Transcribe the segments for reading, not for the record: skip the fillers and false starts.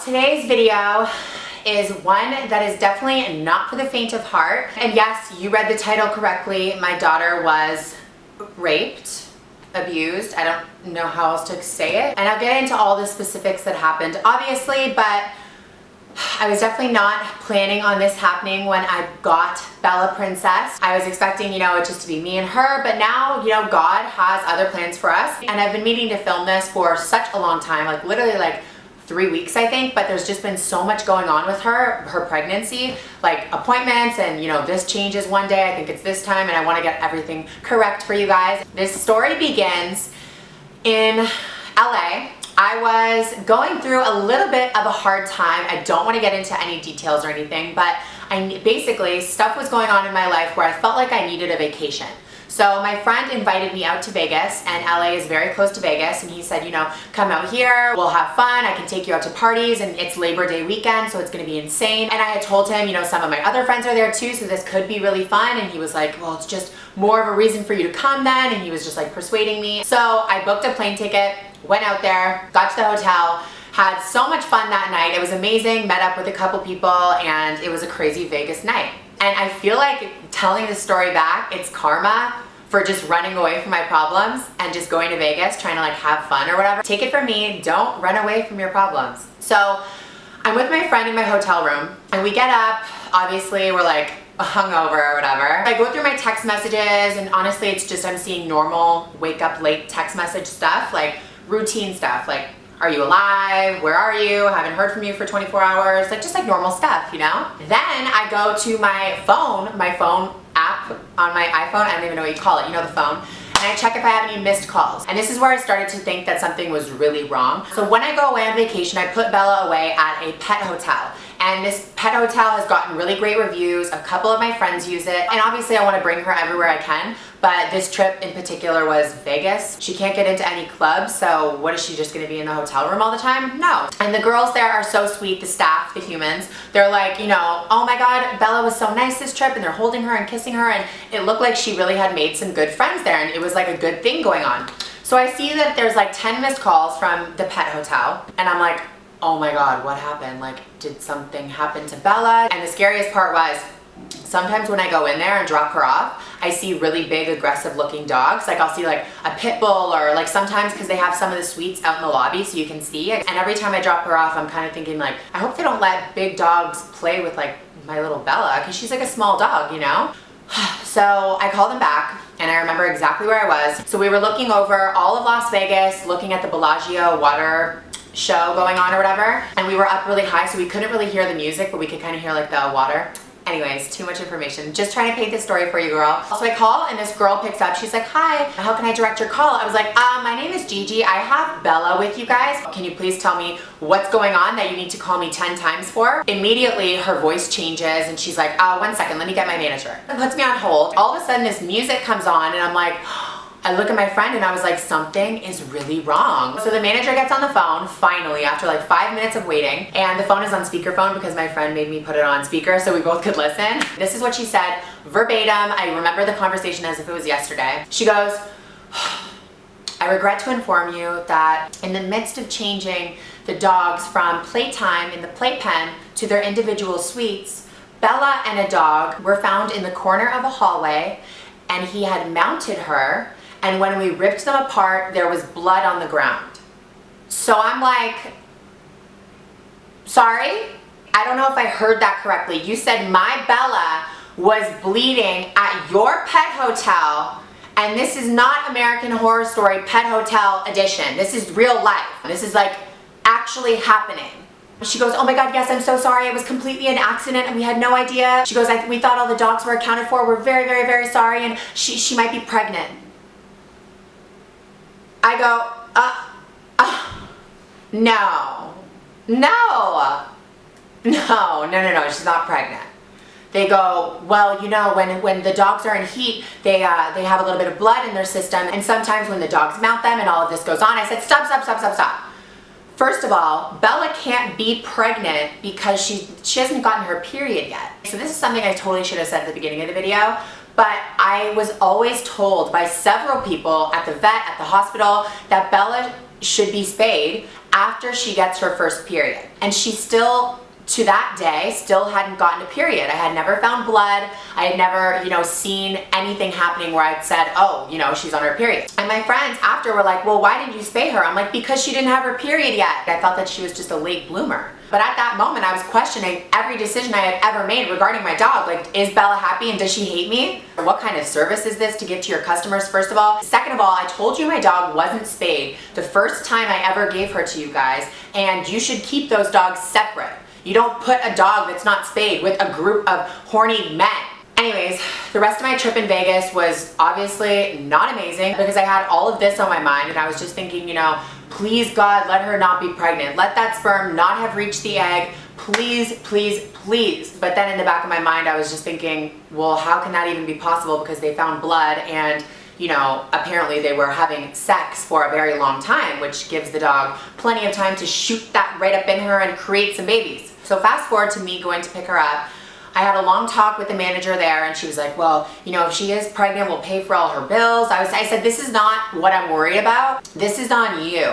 today's video is one that is definitely not for the faint of heart. And yes, you read the title correctly. My daughter was raped, abused. I don't know how else to say it. And I'll get into all the specifics that happened, obviously, but I was definitely not planning on this happening when I got Bella Princess. I was expecting, it just to be me and her, but now, God has other plans for us. And I've been meaning to film this for such a long time, like literally like 3 weeks, I think, but there's just been so much going on with her pregnancy, like appointments and, this changes one day, I think it's this time, and I want to get everything correct for you guys. This story begins in LA. I was going through a little bit of a hard time. I don't want to get into any details or anything, but basically stuff was going on in my life where I felt like I needed a vacation. So my friend invited me out to Vegas, and LA is very close to Vegas, and he said, come out here, we'll have fun, I can take you out to parties, and it's Labor Day weekend, so it's gonna be insane. And I had told him, some of my other friends are there too, so this could be really fun, and he was like, well, it's just more of a reason for you to come then, and he was just like persuading me. So I booked a plane ticket, went out there, got to the hotel, had so much fun that night. It was amazing, met up with a couple people, and it was a crazy Vegas night. And I feel like telling this story back, it's karma for just running away from my problems and just going to Vegas, trying to have fun or whatever. Take it from me, don't run away from your problems. So I'm with my friend in my hotel room, and we get up, obviously we're like hungover or whatever. I go through my text messages, and honestly it's just I'm seeing normal wake up late text message stuff, like routine stuff, like are you alive? Where are you? Haven't heard from you for 24 hours. Just like normal stuff, Then I go to my phone app on my iPhone. I don't even know what you call it. The phone. And I check if I have any missed calls. And this is where I started to think that something was really wrong. So when I go away on vacation, I put Bella away at a pet hotel. And this pet hotel has gotten really great reviews. A couple of my friends use it. And obviously I want to bring her everywhere I can. But this trip in particular was Vegas. She can't get into any clubs, so what is she just gonna be in the hotel room all the time? No. And the girls there are so sweet, the staff, the humans. They're like, oh my God, Bella was so nice this trip, and they're holding her and kissing her, and it looked like she really had made some good friends there, and it was like a good thing going on. So I see that there's 10 missed calls from the pet hotel, and I'm like, oh my God, what happened? Did something happen to Bella? And the scariest part was, sometimes when I go in there and drop her off, I see really big, aggressive looking dogs. I'll see a pit bull, or sometimes, because they have some of the suites out in the lobby so you can see. And every time I drop her off, I'm kind of thinking I hope they don't let big dogs play with my little Bella, because she's a small dog, So I called them back, and I remember exactly where I was. So we were looking over all of Las Vegas, looking at the Bellagio water show going on or whatever. And we were up really high, so we couldn't really hear the music, but we could kind of hear the water. Anyways, too much information. Just trying to paint this story for you, girl. So I call, and this girl picks up. She's like, hi, how can I direct your call? I was like, my name is Gigi. I have Bella with you guys. Can you please tell me what's going on that you need to call me 10 times for? Immediately, her voice changes, and she's like, 1 second, let me get my manager. And puts me on hold. All of a sudden, this music comes on, and I'm like, I look at my friend and I was like, something is really wrong. So the manager gets on the phone, finally, after 5 minutes of waiting, and the phone is on speakerphone because my friend made me put it on speaker so we both could listen. This is what she said, verbatim. I remember the conversation as if it was yesterday. She goes, I regret to inform you that in the midst of changing the dogs from playtime in the playpen to their individual suites, Bella and a dog were found in the corner of a hallway, and he had mounted her. And when we ripped them apart, there was blood on the ground. So I'm like, sorry? I don't know if I heard that correctly. You said my Bella was bleeding at your pet hotel, and this is not American Horror Story Pet Hotel edition. This is real life. This is actually happening. She goes, oh my God, yes, I'm so sorry. It was completely an accident and we had no idea. She goes, we thought all the dogs were accounted for. We're very, very, very sorry, and she might be pregnant. I go, no, she's not pregnant. They go, well, when the dogs are in heat, they have a little bit of blood in their system, and sometimes when the dogs mount them and all of this goes on. I said, stop. First of all, Bella can't be pregnant because she hasn't gotten her period yet. So this is something I totally should have said at the beginning of the video. But I was always told by several people at the vet, at the hospital, that Bella should be spayed after she gets her first period. And she still, to that day, still hadn't gotten a period. I had never found blood. I had never, seen anything happening where I'd said, oh, she's on her period. And my friends after were like, well, why didn't you spay her? I'm like, because she didn't have her period yet. I thought that she was just a late bloomer. But at that moment, I was questioning every decision I had ever made regarding my dog. Like, is Bella happy and does she hate me? What kind of service is this to give to your customers, first of all? Second of all, I told you my dog wasn't spayed the first time I ever gave her to you guys, and you should keep those dogs separate. You don't put a dog that's not spayed with a group of horny men. Anyways, the rest of my trip in Vegas was obviously not amazing because I had all of this on my mind and I was just thinking, please God, let her not be pregnant. Let that sperm not have reached the egg. Please, please, please. But then in the back of my mind, I was just thinking, well, how can that even be possible? Because they found blood and apparently they were having sex for a very long time, which gives the dog plenty of time to shoot that right up in her and create some babies. So fast forward to me going to pick her up. I had a long talk with the manager there and she was like, well, if she is pregnant, we'll pay for all her bills. I said, this is not what I'm worried about. This is on you.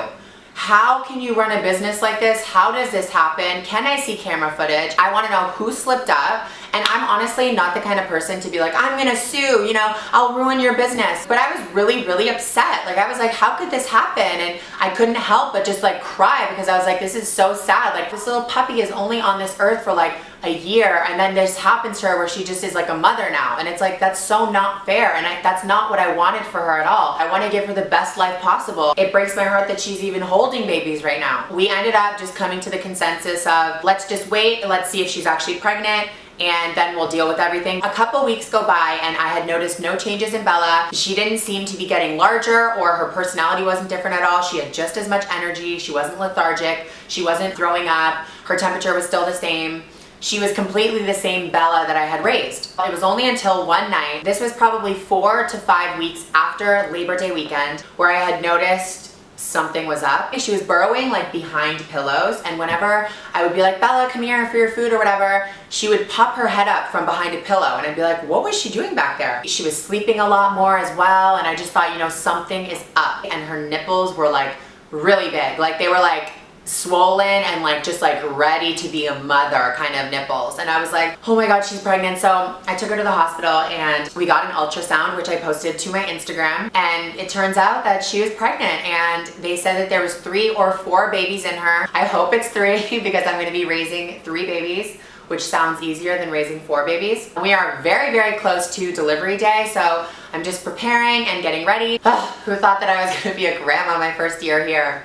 How can you run a business like this? How does this happen? Can I see camera footage? I want to know who slipped up. And I'm honestly not the kind of person to be like, I'm gonna sue, I'll ruin your business. But I was really, really upset. Like, I was like, how could this happen? And I couldn't help but just like cry because I was like, this is so sad. Like, this little puppy is only on this earth for like a year and then this happens to her where she just is like a mother now. And it's like, that's so not fair. And that's not what I wanted for her at all. I want to give her the best life possible. It breaks my heart that she's even holding babies right now. We ended up just coming to the consensus of, let's just wait, let's see if she's actually pregnant, and then we'll deal with everything. A couple weeks go by and I had noticed no changes in Bella. She didn't seem to be getting larger or her personality wasn't different at all. She had just as much energy. She wasn't lethargic. She wasn't throwing up. Her temperature was still the same. She was completely the same Bella that I had raised. It was only until one night, this was probably 4 to 5 weeks after Labor Day weekend, where I had noticed something was up. She was burrowing like behind pillows, and whenever I would be like, Bella, come here for your food or whatever, she would pop her head up from behind a pillow and I'd be like, what was she doing back there? She was sleeping a lot more as well, and I just thought, something is up. And her nipples were like really big. Like, they were like swollen and like just like ready to be a mother kind of nipples. And I was like, oh my God, she's pregnant. So I took her to the hospital and we got an ultrasound, which I posted to my Instagram, and it turns out that she was pregnant, and they said that there was 3 or 4 babies in her. I hope it's 3 because I'm going to be raising 3 babies, which sounds easier than raising 4 babies. We are very, very close to delivery day, so I'm just preparing and getting ready. Who thought that I was going to be a grandma my first year here?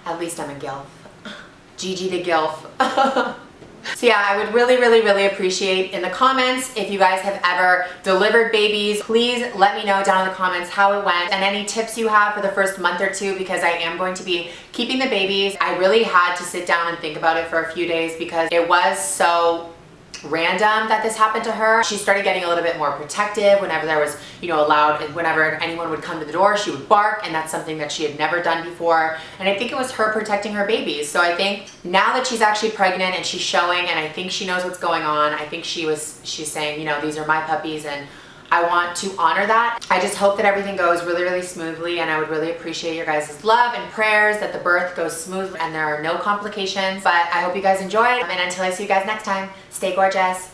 At least I'm a GILF. Gigi the GILF. So yeah, I would really, really, really appreciate in the comments if you guys have ever delivered babies. Please let me know down in the comments how it went and any tips you have for the first month or 2, because I am going to be keeping the babies. I really had to sit down and think about it for a few days because it was so random that this happened to her. She started getting a little bit more protective whenever there was, whenever anyone would come to the door, she would bark, and that's something that she had never done before. And I think it was her protecting her babies. So I think now that she's actually pregnant and she's showing, and I think she knows what's going on, I think she's saying, these are my puppies, and I want to honor that. I just hope that everything goes really, really smoothly, and I would really appreciate your guys' love and prayers that the birth goes smooth and there are no complications. But I hope you guys enjoyed, and until I see you guys next time, stay gorgeous.